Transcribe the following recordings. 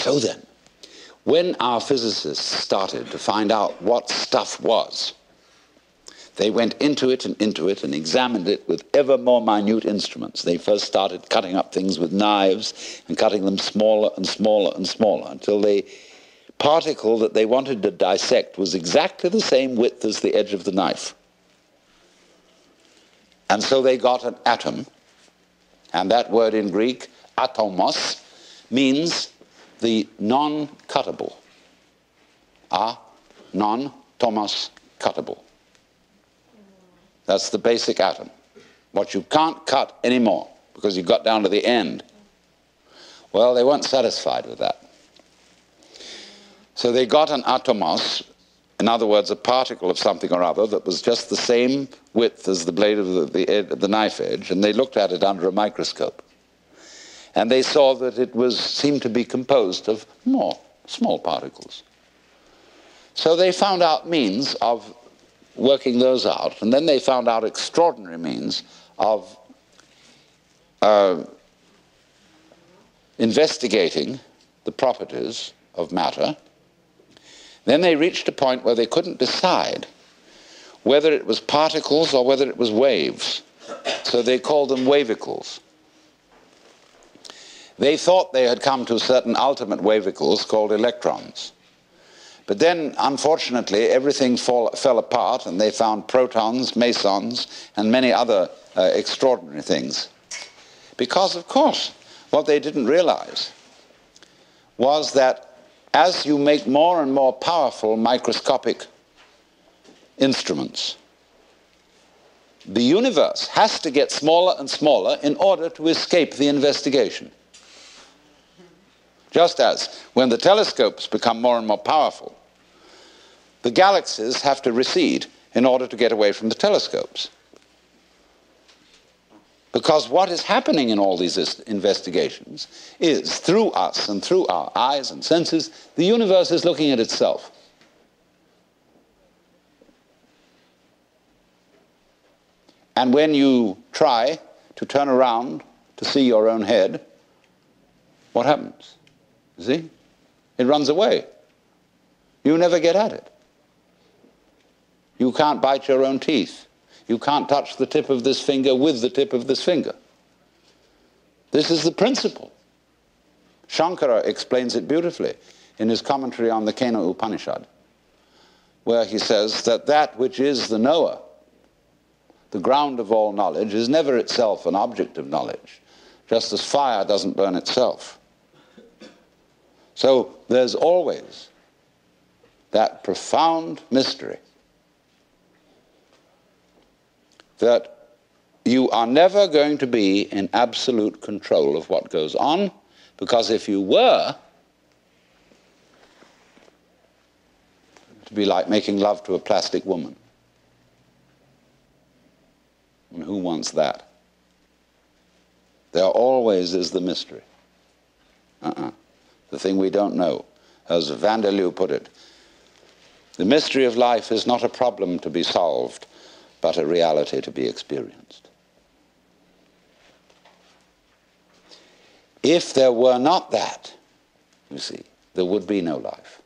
So then, when our physicists started to find out what stuff was, they went into it and examined it with ever more minute instruments. They first started cutting up things with knives and cutting them smaller and smaller and smaller until the particle that they wanted to dissect was exactly the same width as the edge of the knife. And so they got an atom, and that word in Greek, atomos, means the non-cuttable. Non-tomos cuttable. That's the basic atom. What you can't cut anymore because you got down to the end. Well, they weren't satisfied with that. So they got an atomos, in other words, a particle of something or other that was just the same width as the blade of the knife edge, and they looked at it under a microscope. And they saw that it seemed to be composed of more small particles. So they found out means of working those out, and then they found out extraordinary means of investigating the properties of matter. Then they reached a point where they couldn't decide whether it was particles or whether it was waves. So they called them wavicles. They thought they had come to certain ultimate wavicles called electrons. But then, unfortunately, everything fell apart, and they found protons, mesons, and many other extraordinary things. Because, of course, what they didn't realize was that as you make more and more powerful microscopic instruments, the universe has to get smaller and smaller in order to escape the investigation. Just as when the telescopes become more and more powerful, the galaxies have to recede in order to get away from the telescopes. Because what is happening in all these investigations is, through us and through our eyes and senses, the universe is looking at itself. And when you try to turn around to see your own head, what happens? You see? It runs away. You never get at it. You can't bite your own teeth. You can't touch the tip of this finger with the tip of this finger. This is the principle. Shankara explains it beautifully in his commentary on the Kena Upanishad, where he says that that which is the knower, the ground of all knowledge, is never itself an object of knowledge, just as fire doesn't burn itself. So there's always that profound mystery that you are never going to be in absolute control of what goes on, because if you were, it would be like making love to a plastic woman. And who wants that? There always is the mystery. The thing we don't know. As Vanderloo put it, the mystery of life is not a problem to be solved, but a reality to be experienced. If there were not that, you see, there would be no life.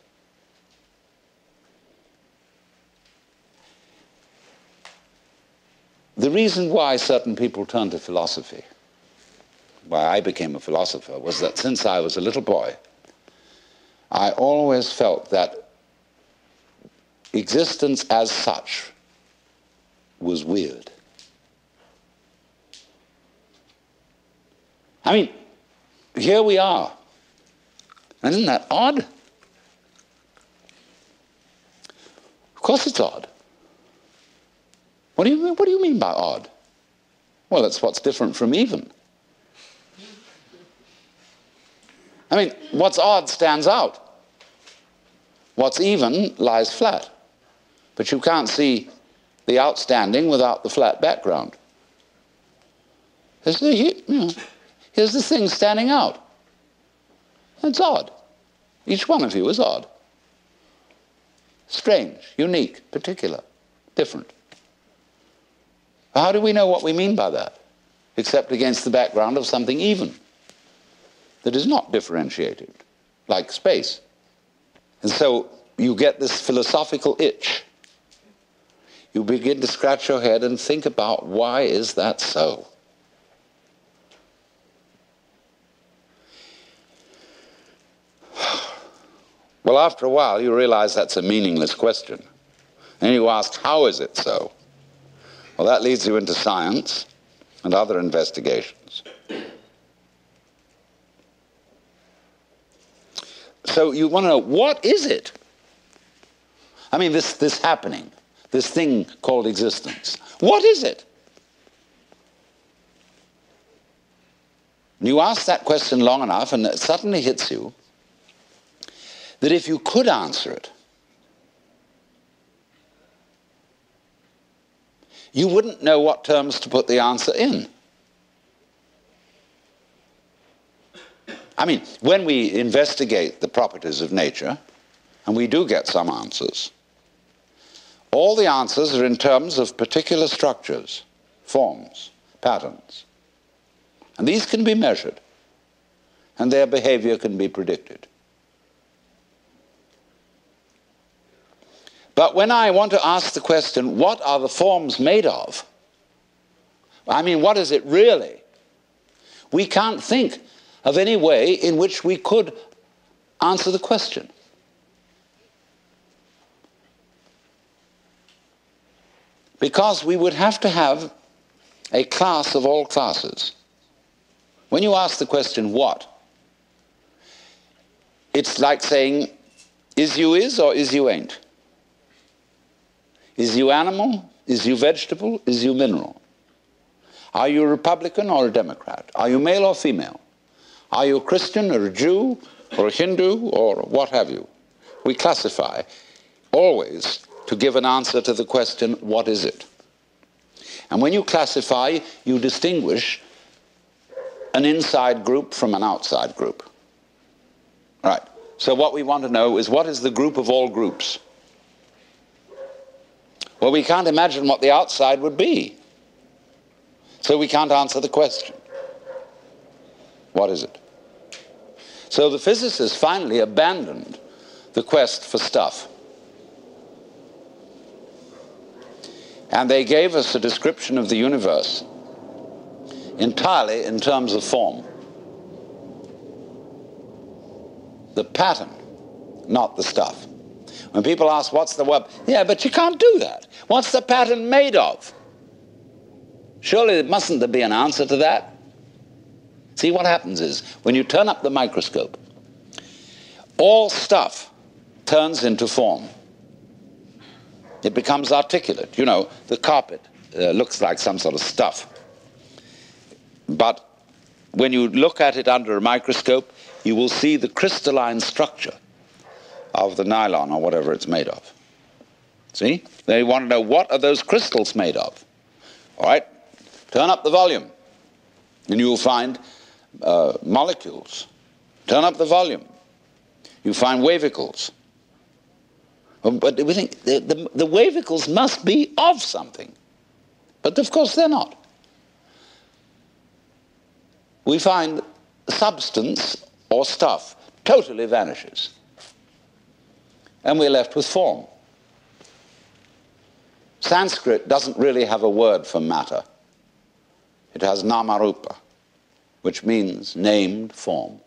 The reason why certain people turn to philosophy, why I became a philosopher, was that since I was a little boy, I always felt that existence as such was weird. I mean, here we are. And isn't that odd? Of course it's odd. What do you mean by odd? Well, it's what's different from even. I mean, what's odd stands out. What's even lies flat. But you can't see the outstanding without the flat background. Here's the thing standing out. That's odd. Each one of you is odd. Strange, unique, particular, different. How do we know what we mean by that? Except against the background of something even, that is not differentiated, like space. And so you get this philosophical itch. You begin to scratch your head and think about, why is that so? Well, after a while, you realize that's a meaningless question. And you ask, how is it so? Well, that leads you into science and other investigations. So you want to know, what is it? I mean, this happening, this thing called existence. What is it? You ask that question long enough, and it suddenly hits you that if you could answer it, you wouldn't know what terms to put the answer in. I mean, when we investigate the properties of nature, and we do get some answers, all the answers are in terms of particular structures, forms, patterns. And these can be measured, and their behavior can be predicted. But when I want to ask the question, what are the forms made of? I mean, what is it really? We can't think of any way in which we could answer the question. Because we would have to have a class of all classes. When you ask the question, what? It's like saying, is you is or is you ain't? Is you animal? Is you vegetable? Is you mineral? Are you a Republican or a Democrat? Are you male or female? Are you a Christian or a Jew or a Hindu or what have you? We classify always to give an answer to the question, what is it? And when you classify, you distinguish an inside group from an outside group. Right. So what we want to know is, what is the group of all groups? Well, we can't imagine what the outside would be. So we can't answer the question. What is it? So the physicists finally abandoned the quest for stuff. And they gave us a description of the universe entirely in terms of form. The pattern, not the stuff. When people ask, what's the web? Yeah, but you can't do that. What's the pattern made of? Surely mustn't there be an answer to that? See, what happens is, when you turn up the microscope, all stuff turns into form. It becomes articulate. You know, the carpet looks like some sort of stuff. But when you look at it under a microscope, you will see the crystalline structure of the nylon or whatever it's made of. See? They want to know, what are those crystals made of? All right? Turn up the volume, and you will find molecules. Turn up the volume. You find wavicles. But we think the wavicles must be of something. But of course they're not. We find substance or stuff totally vanishes. And we're left with form. Sanskrit doesn't really have a word for matter. It has namarupa, which means named form.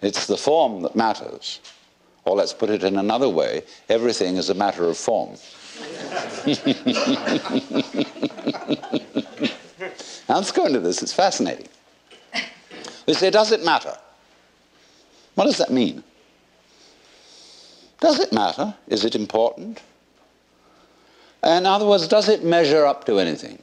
It's the form that matters. Or let's put it in another way, everything is a matter of form. Now let's go into this, it's fascinating. We say, does it matter? What does that mean? Does it matter? Is it important? In other words, does it measure up to anything?